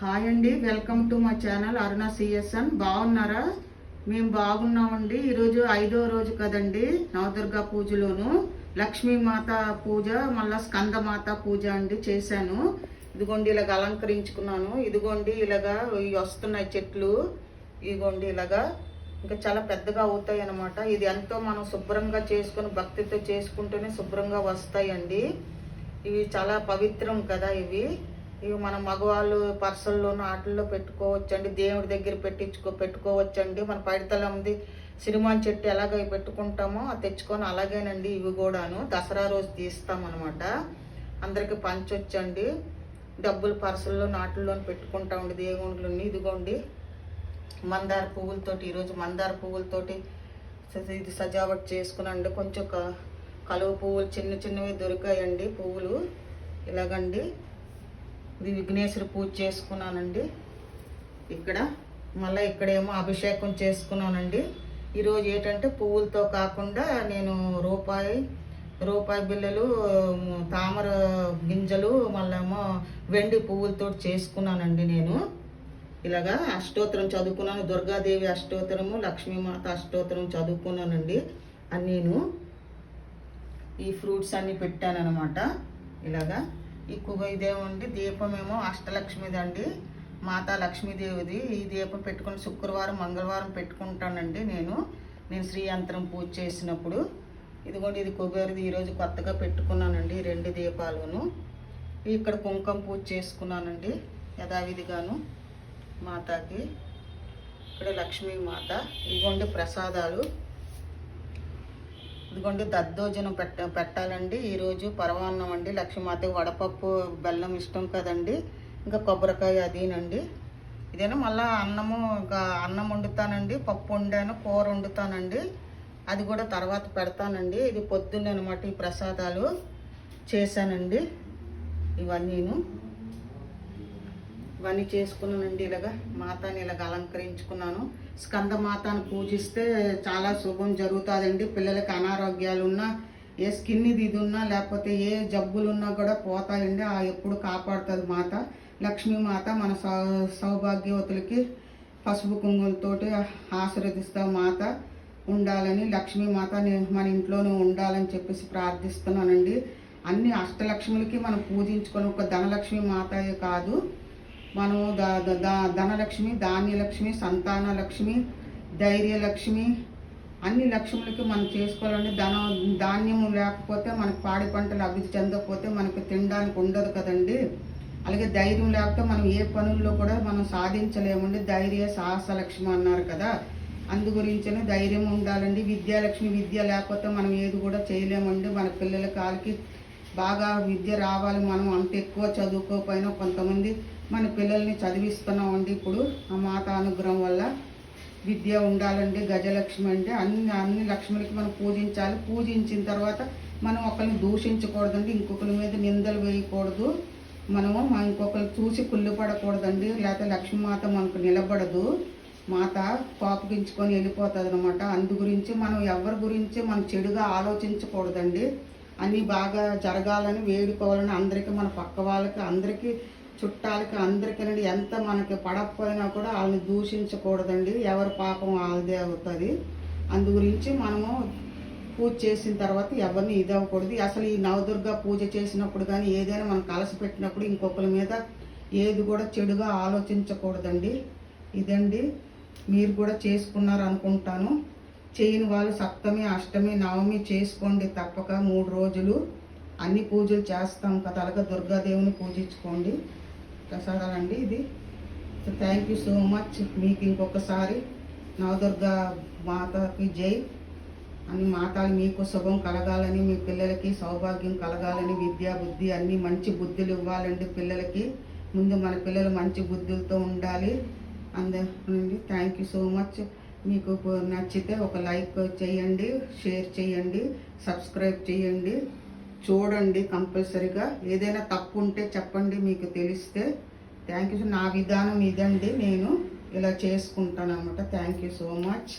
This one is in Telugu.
హాయ్ అండి, వెల్కమ్ టు మా ఛానల్ అరుణ సిఎస్ఎన్. బాగున్నారా? మేము బాగున్నామండి. ఈరోజు 5వ రోజు కదండి నవదుర్గా పూజలోను. లక్ష్మీమాత పూజ, మళ్ళీ స్కందమాత పూజ అండి చేశాను. ఇదిగోండి ఇలాగ అలంకరించుకున్నాను. ఇదిగోండి ఇలాగా వస్తున్నాయి చెట్లు. ఇదిగోండి ఇలాగా ఇంకా చాలా పెద్దగా అవుతాయి అన్నమాట. ఇది ఎంతో మనం శుభ్రంగా చేసుకుని భక్తితో చేసుకుంటూనే శుభ్రంగా వస్తాయండి. ఇవి చాలా పవిత్రం కదా. ఇవి మన మగవాళ్ళు పర్సల్లోనూ ఆటల్లో పెట్టుకోవచ్చండి. దేవుడి దగ్గర పెట్టుకోవచ్చండి. మన పైడితలంది సిరిమాన్ చెట్టు ఎలాగ పెట్టుకుంటామో అది తెచ్చుకొని అలాగేనండి ఇవి కూడాను దసరా రోజు తీస్తామన్నమాట. అందరికి పంచొచ్చండి. డబ్బులు పర్సల్లో నాటుల్లో పెట్టుకుంటామండి దేవుళ్ళని. ఇదిగోండి మందార పువ్వులతోటి, ఈరోజు మందార పువ్వులతోటి ఇది సజావట్ చేసుకున్నాండి. కొంచెం కలువ పువ్వులు చిన్న చిన్నవి దొరికాయండి పువ్వులు ఇలాగండి. ఇది విఘ్నేశ్వర పూజ చేసుకున్నానండి. ఇక్కడ మళ్ళీ ఇక్కడేమో అభిషేకం చేసుకున్నానండి. ఈరోజు ఏంటంటే పువ్వులతో కాకుండా నేను రూపాయి బిళ్ళలు, తామర గింజలు, మళ్ళేమో వెండి పువ్వులతో చేసుకున్నానండి. నేను ఇలాగా అష్టోత్తరం చదువుకున్నాను. దుర్గాదేవి అష్టోత్తరము, లక్ష్మీమాత అష్టోత్తరం చదువుకున్నానండి. అన్నీను ఈ ఫ్రూట్స్ అన్నీ పెట్టాను అనమాట. ఇలాగా ఇదేమండి దీపమేమో అష్టలక్ష్మిదండి, మాతా లక్ష్మీదేవిది. ఈ దీపం పెట్టుకుని శుక్రవారం మంగళవారం పెట్టుకుంటానండి నేను శ్రీ యంత్రం పూజ చేసినప్పుడు. ఇదిగోండి ఇది కొబ్బరిది ఈరోజు కొత్తగా పెట్టుకున్నానండి 2 దీపాలను. ఇక్కడ కుంకుమ పూజ చేసుకున్నానండి యథావిధిగాను మాతాకి. ఇక్కడ లక్ష్మీమాత. ఇదిగోండి ప్రసాదాలు. ఇదిగోండి దద్దోజనం పెట్టాలండి ఈరోజు. పరమాన్నం అండి. లక్ష్మీమాతకి వడపప్పు బెల్లం ఇష్టం కదండి. ఇంకా కొబ్బరికాయ అదేనండి. ఇదేనా మళ్ళీ అన్నం వండుతానండి. పప్పు వండాను, కూర వండుతానండి. అది కూడా తర్వాత పెడతానండి. ఇది పొద్దున్నే అనమాట ఈ ప్రసాదాలు చేశానండి. ఇవన్నీ చేసుకున్నానండి. ఇలాగా మాతాని ఇలాగ అలంకరించుకున్నాను. స్కందమాతను పూజిస్తే చాలా శుభం జరుగుతుందండి. పిల్లలకి అనారోగ్యాలు ఉన్నా, ఏ స్కిన్ ఇది ఉన్నా, లేకపోతే ఏ జబ్బులున్నా కూడా పోతాయండి. ఎప్పుడు కాపాడుతుంది మాత. లక్ష్మీమాత మన సౌభాగ్యవతులకి పసుపు కుంకుమలతోటి ఆశీర్వదిస్తా మాత ఉండాలని. లక్ష్మీమాత మన ఇంట్లోనే ఉండాలని చెప్పేసి ప్రార్థిస్తున్నానండి. అన్ని అష్టలక్ష్ములకి మనం పూజించుకొని ఒక ధనలక్ష్మి మాతయే కాదు, మనం ధనలక్ష్మి, ధాన్యలక్ష్మి, సంతాన లక్ష్మి, ధైర్యలక్ష్మి, అన్ని లక్ష్ములకి మనం చేసుకోవాలండి. ధాన్యం లేకపోతే మనకు పాడి పంటలు అభివృద్ధి చెందకపోతే మనకు తినడానికి ఉండదు కదండి. అలాగే ధైర్యం లేకపోతే మనం ఏ పనుల్లో కూడా మనం సాధించలేమండి. ధైర్య సాహస లక్ష్మి అన్నారు కదా, అందు గురించనే ధైర్యం ఉండాలండి. విద్యాలక్ష్మి, విద్య లేకపోతే మనం ఏది కూడా చేయలేమండి. మన పిల్లల కాలికి బాగా విద్య రావాలి. మనం అంత ఎక్కువ చదువుకోకపోయినా కొంతమంది మన పిల్లల్ని చదివిస్తున్నామండి. ఇప్పుడు ఆ మాత అనుగ్రహం వల్ల విద్య ఉండాలండి. గజలక్ష్మి అంటే అన్ని లక్ష్ములకి మనం పూజించాలి. పూజించిన తర్వాత మనం ఒకరిని దూషించకూడదండి. ఇంకొకరి మీద నిందలు వేయకూడదు. మనము ఇంకొకరిని చూసి కుళ్ళుపడకూడదండి. లేకపోతే లక్ష్మీమాత మనకు నిలబడదు. మాత కోపగించుకొని వెళ్ళిపోతుంది అనమాట. అందు గురించి మనం ఎవరి గురించి మనం చెడుగా ఆలోచించకూడదండి. అన్నీ బాగా జరగాలని వేడుకోవాలని అందరికీ, మన పక్క వాళ్ళకి, అందరికీ, చుట్టాలకి, అందరికీ ఎంత మనకి పడకపోయినా కూడా వాళ్ళని దూషించకూడదండి. ఎవరి పాపం వాళ్ళదే అవుతుంది. అందు గురించి మనము పూజ చేసిన తర్వాత ఎవరిని ఇది అవ్వకూడదు. అసలు ఈ నవదుర్గా పూజ చేసినప్పుడు కానీ ఏదైనా మనం కలసి పెట్టినప్పుడు ఇంకొకరి మీద ఏది కూడా చెడుగా ఆలోచించకూడదండి. ఇదండి, మీరు కూడా చేసుకున్నారు అనుకుంటాను. చేయని వాళ్ళు సప్తమి, అష్టమి, నవమి చేసుకోండి తప్పక. 3 రోజులు అన్ని పూజలు చేస్తాం కదా. అలాగే దుర్గాదేవిని పూజించుకోండి. ప్రసాదాలండి ఇది. Thank you so much. మీకు ఇంకొకసారి నవదుర్గా మాతకి జై అని. మాతలు మీకు శుభం కలగాలని, మీ పిల్లలకి సౌభాగ్యం కలగాలని, విద్యా బుద్ధి అన్నీ మంచి బుద్ధులు ఇవ్వాలండి పిల్లలకి. ముందు మన పిల్లలు మంచి బుద్ధులతో ఉండాలి. అందరికీ థ్యాంక్ యూ సో మచ్. మీకు నచ్చితే ఒక లైక్ చేయండి, షేర్ చేయండి, సబ్స్క్రైబ్ చేయండి, చూడండి కంపల్సరీగా. ఏదైనా తప్పు ఉంటే చెప్పండి మీకు తెలిస్తే. Thank you. నా విధానం ఇదండి, నేను ఇలా చేసుకుంటాను అన్నమాట. Thank you so much.